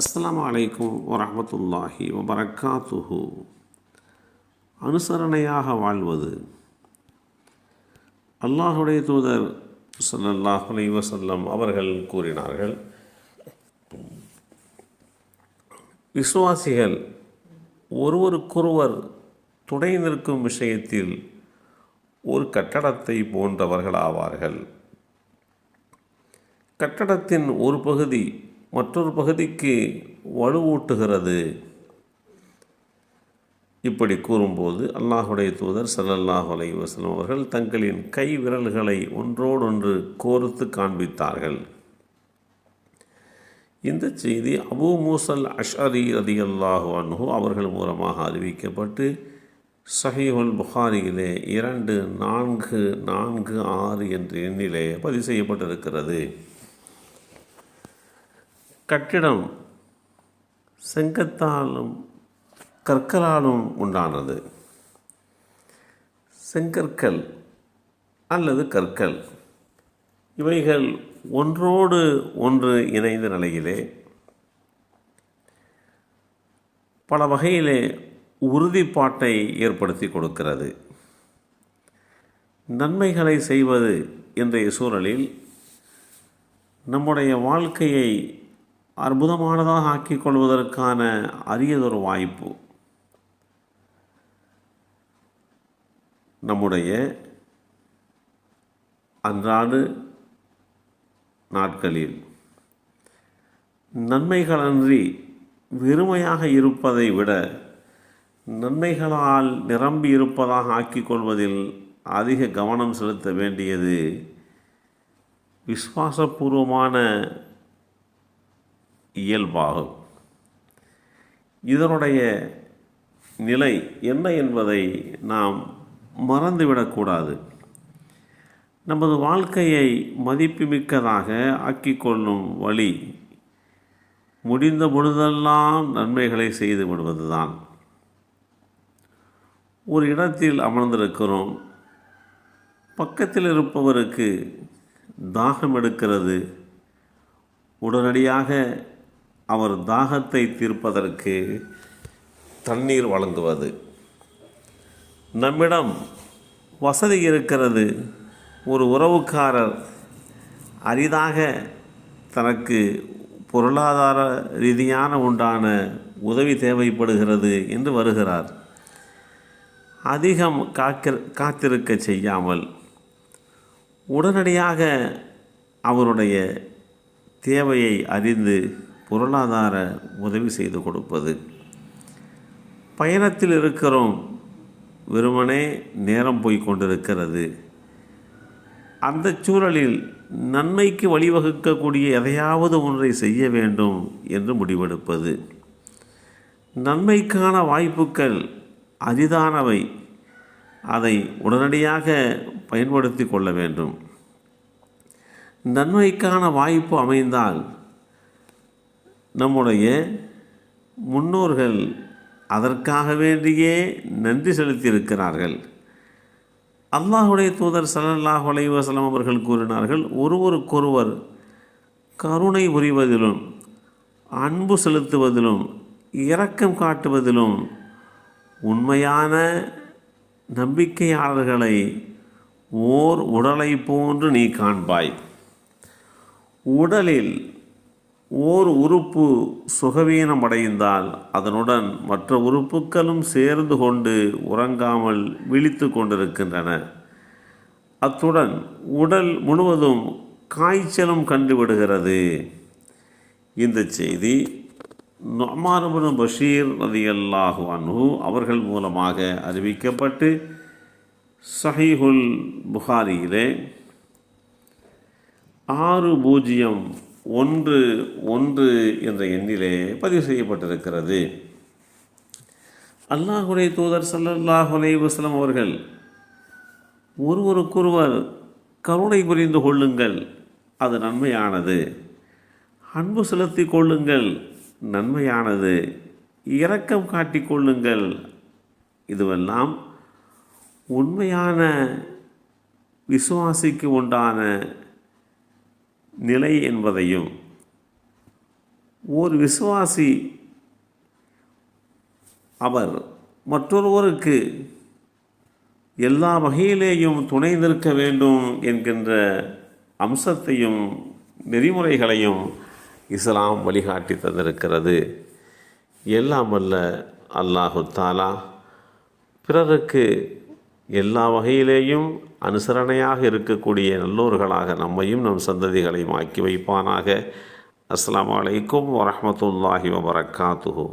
அஸ்ஸலாமு அலைக்கும் வரஹ்மத்துல்லாஹி வபரகாத்துஹு. அனுசரணையாக வாழ்வது. அல்லாஹுடைய தூதர் ஸல்லல்லாஹு அலைஹி வஸல்லம் அவர்கள் கூறினார்கள், விசுவாசிகள் ஒருவருக்கொருவர் துணை நிற்கும் விஷயத்தில் ஒரு கட்டடத்தை போன்றவர்களாவார்கள். கட்டடத்தின் ஒரு பகுதி மற்றொரு பகுதிக்கு வலுவூட்டுகிறது. இப்படி கூறும்போது அல்லாஹுடைய தூதர் ஸல்லல்லாஹு அலைஹி வஸல்லம் அவர்கள் தங்களின் கை விரல்களை ஒன்றோடொன்று கோர்த்து காண்பித்தார்கள். இந்த செய்தி அபூ மூஸல் அஷ்அரி ரலியல்லாஹு அன்ஹு அவர்கள் மூலமாக அறிவிக்கப்பட்டு ஸஹீஹுல் புகாரியிலே 2446 என்ற எண்ணிலே பதிவு செய்யப்பட்டிருக்கிறது. கட்டிடம் செங்கத்தாலும் கற்களாலும் உண்டானது. செங்கற்கள் அல்லது கற்கள் இவைகள் ஒன்றோடு ஒன்று இணைந்த நிலையிலே பல வகையிலே உறுதிப்பாட்டை ஏற்படுத்தி கொடுக்கிறது. நன்மைகளை செய்வது இன்றைய சூழலில் நம்முடைய வாழ்க்கையை அற்புதமானதாக ஆக்கிக் கொள்வதற்கான அரியதொரு வாய்ப்பு. நம்முடைய அன்றாட நாட்களில் நன்மைகளன்றி வெறுமையாக இருப்பதை விட நன்மைகளால் நிரம்பி இருப்பதாக ஆக்கிக் கொள்வதில் அதிக கவனம் செலுத்த வேண்டியது விசுவாசபூர்வமான இயல்பாகும். இதனுடைய நிலை என்ன என்பதை நாம் மறந்துவிடக்கூடாது. நமது வாழ்க்கையை மதிப்புமிக்கதாக ஆக்கிக்கொள்ளும் வழி முடிந்த பொழுதெல்லாம் நன்மைகளை செய்து விடுவதுதான். ஒரு இடத்தில் அமர்ந்திருக்கிறோம், பக்கத்தில் இருப்பவருக்கு தாகம் எடுக்கிறது. உடனடியாக அவர் தாகத்தை தீர்ப்பதற்கு தண்ணீர் வழங்குவது. நம்மிடம் வசதி இருக்கிறது, ஒரு உறவுக்காரர் அரிதாக தனக்கு பொருளாதார ரீதியான உண்டான உதவி தேவைப்படுகிறது என்று வருகிறார். அதிகம் காத்திருக்க செய்யாமல் உடனடியாக அவருடைய தேவையை அறிந்து பொருளாதார உதவி செய்து கொடுப்பது. பயணத்தில் இருக்கிறோம், வெறுமனே நேரம் போய் கொண்டிருக்கிறது. அந்த சூழலில் நன்மைக்கு வழிவகுக்கக்கூடிய எதையாவது ஒன்றை செய்ய வேண்டும் என்று முடிவெடுப்பது. நன்மைக்கான வாய்ப்புகள் அரிதானவை, அதை உடனடியாக பயன்படுத்தி கொள்ள வேண்டும். நன்மைக்கான வாய்ப்பு அமைந்தால் நம்முடைய முன்னோர்கள் அதற்காக வேண்டியே நன்றி செலுத்தியிருக்கிறார்கள். அல்லாஹுடைய தூதர் ஸல்லல்லாஹு அலைஹி வஸல்லம் அவர்கள் கூறினார்கள், ஒருவருக்கொருவர் கருணை புரிவதிலும் அன்பு செலுத்துவதிலும் இரக்கம் காட்டுவதிலும் உண்மையான நம்பிக்கையாளர்களை ஓர் உடலை போன்று நீ காண்பாய். உடலில் ஓர் உறுப்பு சுகவீனமடைந்தால் அதனுடன் மற்ற உறுப்புகளும் சேர்ந்து கொண்டு உறங்காமல் விழித்து கொண்டிருக்கின்றன. அத்துடன் உடல் முழுவதும் காய்ச்சலும் கண்டுவிடுகிறது. இந்த செய்தி நுஅமான் இப்னு பஷீர் ரலியல்லாஹு அன்ஹு அவர்கள் மூலமாக அறிவிக்கப்பட்டு ஸஹீஹுல் புகாரியிலே 6011 என்ற எண்ணிலே பதிவு செய்யப்பட்டிருக்கிறது. அல்லாஹுடைய தூதர் ஸல்லல்லாஹு அலைஹி வஸல்லம் அவர்கள் ஒருவருக்கொருவர் கருணை புரிந்து கொள்ளுங்கள், அது நன்மையானது. அன்பு செலுத்தி கொள்ளுங்கள், நன்மையானது. இரக்கம் காட்டிக்கொள்ளுங்கள், இதுவெல்லாம் உண்மையான விசுவாசிக்கு உண்டான நிலை என்பதையும் ஒரு விசுவாசி அவர் மற்றொருவருக்கு எல்லா வகையிலேயும் துணை நிற்க வேண்டும் என்கின்ற அம்சத்தையும் நெறிமுறைகளையும் இஸ்லாம் வழிகாட்டி தந்திருக்கிறது. எல்லாம் வல்ல அல்லாஹு தாலா பிறருக்கு எல்லா வகையிலேயும் அனுசரணையாக இருக்கக்கூடிய நல்லோர்களாக நம்மையும் நம் சந்ததிகளையும் ஆக்கி வைப்பானாக. அஸ்ஸலாமு அலைக்கும் வரஹ்மத்துல்லாஹி வபரகாத்துஹு.